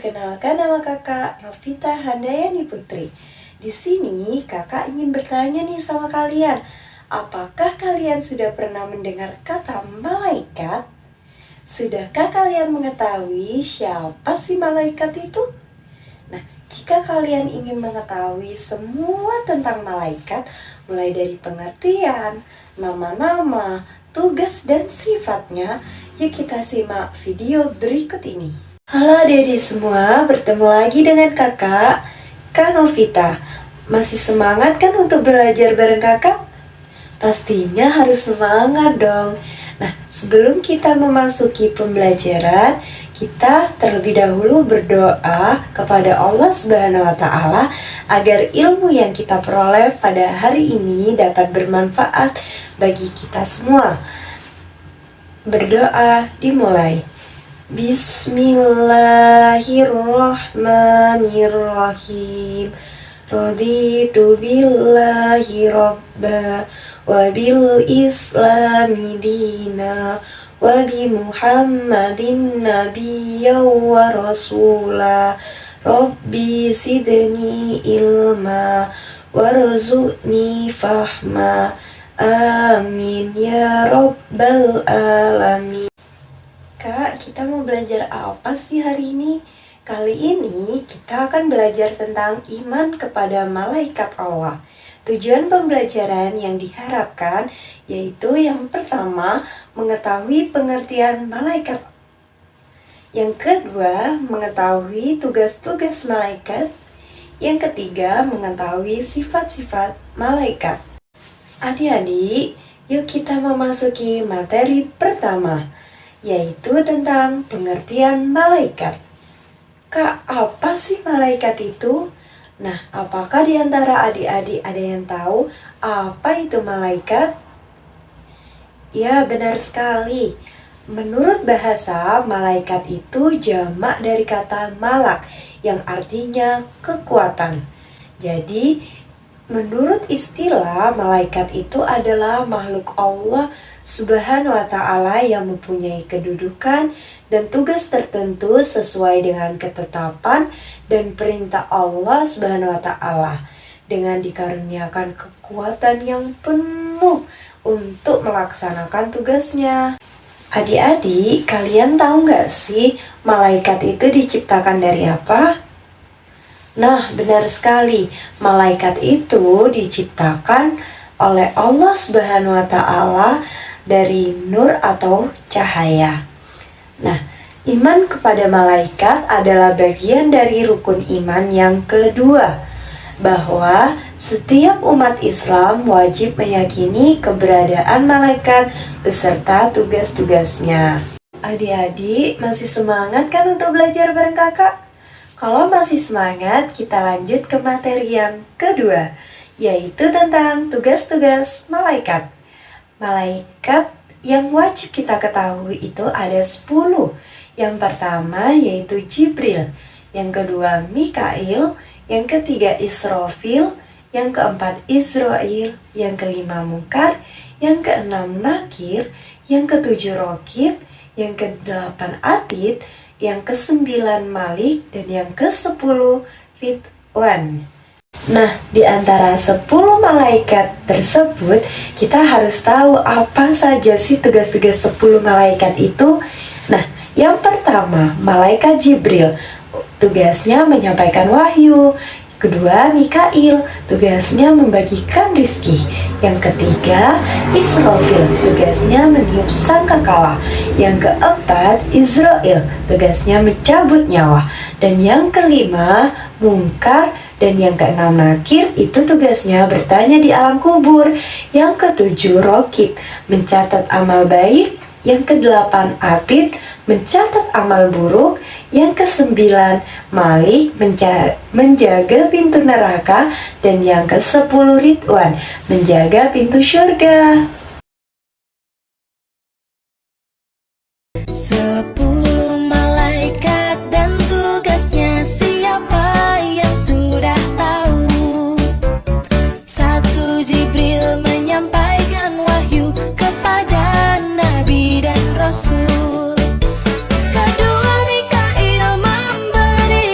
Perkenalkan, nama kakak Novita Handayani Putri. Di sini kakak ingin bertanya nih sama kalian, apakah kalian sudah pernah mendengar kata malaikat? Sudahkah kalian mengetahui siapa sih malaikat itu? Nah, jika kalian ingin mengetahui semua tentang malaikat, mulai dari pengertian, nama-nama, tugas dan sifatnya, yuk kita simak video berikut ini. Halo adik-adik semua, bertemu lagi dengan kakak, Kak Novita. Masih semangat kan untuk belajar bareng kakak? Pastinya harus semangat dong. Nah, sebelum kita memasuki pembelajaran, kita terlebih dahulu berdoa kepada Allah Subhanahu wa Ta'ala agar ilmu yang kita peroleh pada hari ini dapat bermanfaat bagi kita semua. Berdoa dimulai. Bismillahirrahmanirrahim. Raditu billahi rabba wa bil islami dina wa bi muhammadin nabiyya wa rasula. Rabbi sidni ilma warzuqni fahma. Amin ya rabbal alamin. Kak, kita mau belajar apa sih hari ini? Kali ini kita akan belajar tentang iman kepada malaikat Allah. Tujuan pembelajaran yang diharapkan yaitu yang pertama, mengetahui pengertian malaikat. Yang kedua, mengetahui tugas-tugas malaikat. Yang ketiga, mengetahui sifat-sifat malaikat. Adik-adik, yuk kita memasuki materi pertama, yaitu tentang pengertian malaikat. Kak, apa sih malaikat itu? Nah, apakah di antara adik-adik ada yang tahu apa itu malaikat? Ya, benar sekali. Menurut bahasa, malaikat itu jamak dari kata malak yang artinya kekuatan. Jadi, menurut istilah, malaikat itu adalah makhluk Allah Subhanahu wa Ta'ala yang mempunyai kedudukan dan tugas tertentu sesuai dengan ketetapan dan perintah Allah Subhanahu wa Ta'ala, dengan dikaruniakan kekuatan yang penuh untuk melaksanakan tugasnya. Adik-adik, kalian tahu nggak sih malaikat itu diciptakan dari apa? Nah, benar sekali, malaikat itu diciptakan oleh Allah Subhanahu wa Ta'ala dari nur atau cahaya. Nah, iman kepada malaikat adalah bagian dari rukun iman yang kedua, bahwa setiap umat Islam wajib meyakini keberadaan malaikat beserta tugas-tugasnya. Adik-adik, masih semangat kan untuk belajar bareng kakak? Kalau masih semangat, kita lanjut ke materi yang kedua, yaitu tentang tugas-tugas malaikat. Malaikat yang wajib kita ketahui itu ada 10. Yang pertama yaitu Jibril, yang kedua Mikail, yang ketiga Israfil, yang keempat Israil, yang kelima Munkar, yang keenam Nakir, yang ketujuh Rokib, yang kedelapan Atid, yang ke-9 Malik, dan yang ke-10 Ridwan. Nah, di antara 10 malaikat tersebut, kita harus tahu apa saja sih tugas-tugas 10 malaikat itu. Nah, yang pertama, malaikat Jibril, tugasnya menyampaikan wahyu. Kedua, Mikail, tugasnya membagikan rizki. Yang ketiga, Israfil, tugasnya meniup sangkakala. Yang keempat, Israil, tugasnya mencabut nyawa. Dan yang kelima, Munkar. Dan yang keenam Nakir, itu tugasnya bertanya di alam kubur. Yang ketujuh Rokib, mencatat amal baik. Yang kedelapan Atid, mencatat amal buruk. Yang ke-9 Malik, menjaga pintu neraka. Dan yang ke-10 Ridwan, menjaga pintu surga. 10 malaikat dan tugasnya, siapa yang sudah tahu? 1 Jibril menyampaikan wahyu kepada Nabi dan Rasul. Kedua Mikail memberi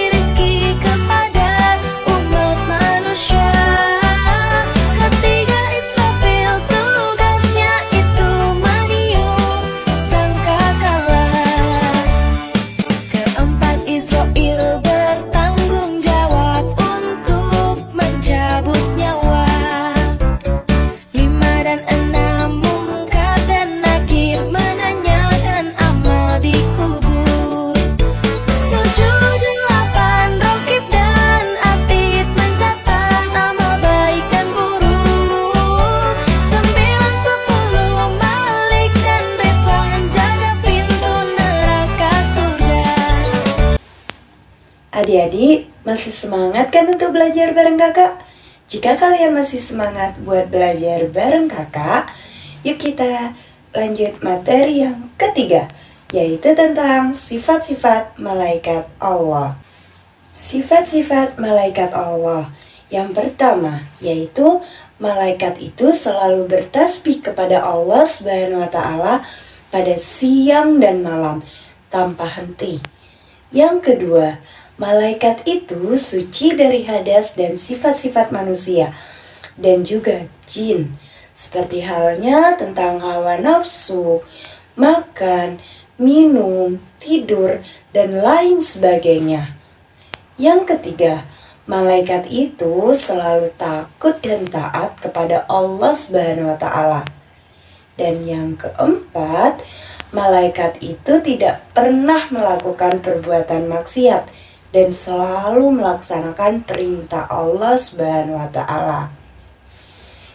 Adik-adik masih semangat kan untuk belajar bareng kakak? Jika kalian masih semangat buat belajar bareng kakak, yuk kita lanjut materi yang ketiga, yaitu tentang sifat-sifat malaikat Allah. Sifat-sifat malaikat Allah. Yang pertama, yaitu malaikat itu selalu bertasbih kepada Allah Subhanahu wa Ta'ala pada siang dan malam tanpa henti. Yang kedua, malaikat itu suci dari hadas dan sifat-sifat manusia dan juga jin, seperti halnya tentang hawa nafsu, makan, minum, tidur, dan lain sebagainya. Yang ketiga, malaikat itu selalu takut dan taat kepada Allah Subhanahu wa Ta'ala. Dan yang keempat, malaikat itu tidak pernah melakukan perbuatan maksiat dan selalu melaksanakan perintah Allah Subhanahu wa Ta'ala.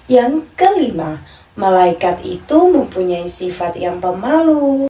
Yang kelima, malaikat itu mempunyai sifat yang pemalu.